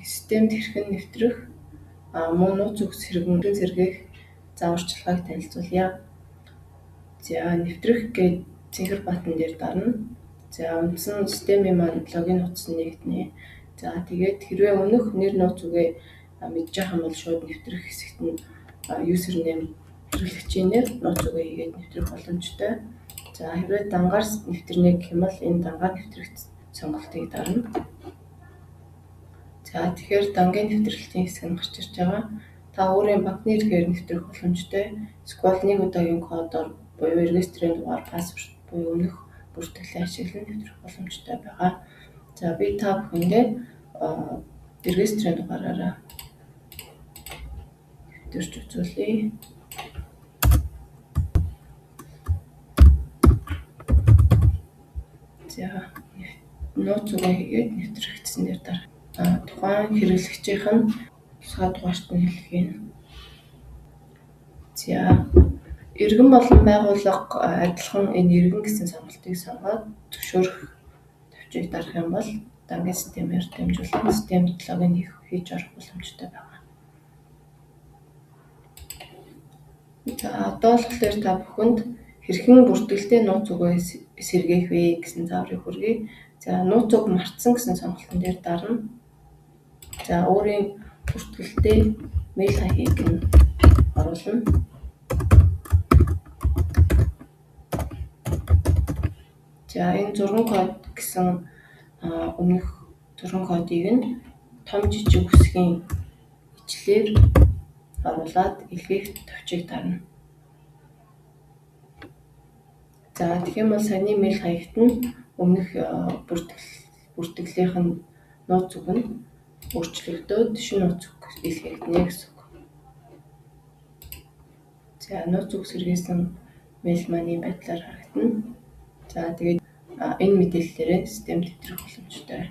системд хэрхэн нэвтрэх, мөн нууц үгс хэрэгэн сэргээх зааварчилгааг танилцуулъя. За нэвтрэх гээд цэнхэр батн дээр дарна. За үндсэн системийн маань логин утсан нэгтнэ. За тэгээд хэрвээ өмнөх нэр нууц үгээ мэдж байгаа бол шууд нэвтрэх хэсэгт нь user name хэрэглэгчийн нэр нууц үгээ хийгээд нэвтрэх боломжтой. За хэрвээ дангаар нэвтрэнэ гэх юм бол энэ дангаар нэвтрэх сонголтыг дарна. За тэгэхээр дангийн нэвтрэлтийн хэсэг нь гарч ирж байгаа. Та өөрийн банкны эрхээр нэвтрэх боломжтой. Эсвэл нэг удаагийн кодоор буюу регистрийн дугаар, пассворд буюу өмнөх бүртгэлээ ашиглан нэвтрэх боломжтой байгаа. За би та бүхэндээ регистрийн дугаараараа нэвтэрч үзүүлье. За нууц үгээ хийгээд нэвтрэгдсэн дээр дараа тухайн хэрэглэгчийнх нь тусгай дугаарт нь хэлэх юм. За иргэн болон байгууллага адилхан энэ иргэн гэсэн сонголтыг сонгоод зөвшөөрөх төвчийг дарах юм бол дангийн системээр дамжуулан системд логин хийж орох боломжтой байна. За одоо болохоор та бүхэнд хэрхэн бүртгэлтэй нууц үгээ сэргээх вэ гэсэн зааврыг хүргэе. За нууц үг мартсан гэсэн сонголтын дээр дарна. За өөрийн бүртгэлтэй мэйл хаягийг нь оруулна. За энэ зургийн код гэсэн өмнөх зургийн кодыг нь том жижиг үсгийн ичлэлээр оруулаад илгээх төвчийг дарна. За тэгэх юм бол саяны мэйл хаягт нь өмнөх бүртгэлийнх нь нууц үг нь өөрчлөгдөөд шинэ нууц үг илгээгдэнэ гэсэн үг. За нууц үг сэргээсэн мэйл маань ийм байдлаар харагдана. За тэгээд энэ мэдээллээрээ системд нэвтрэх боломжтой.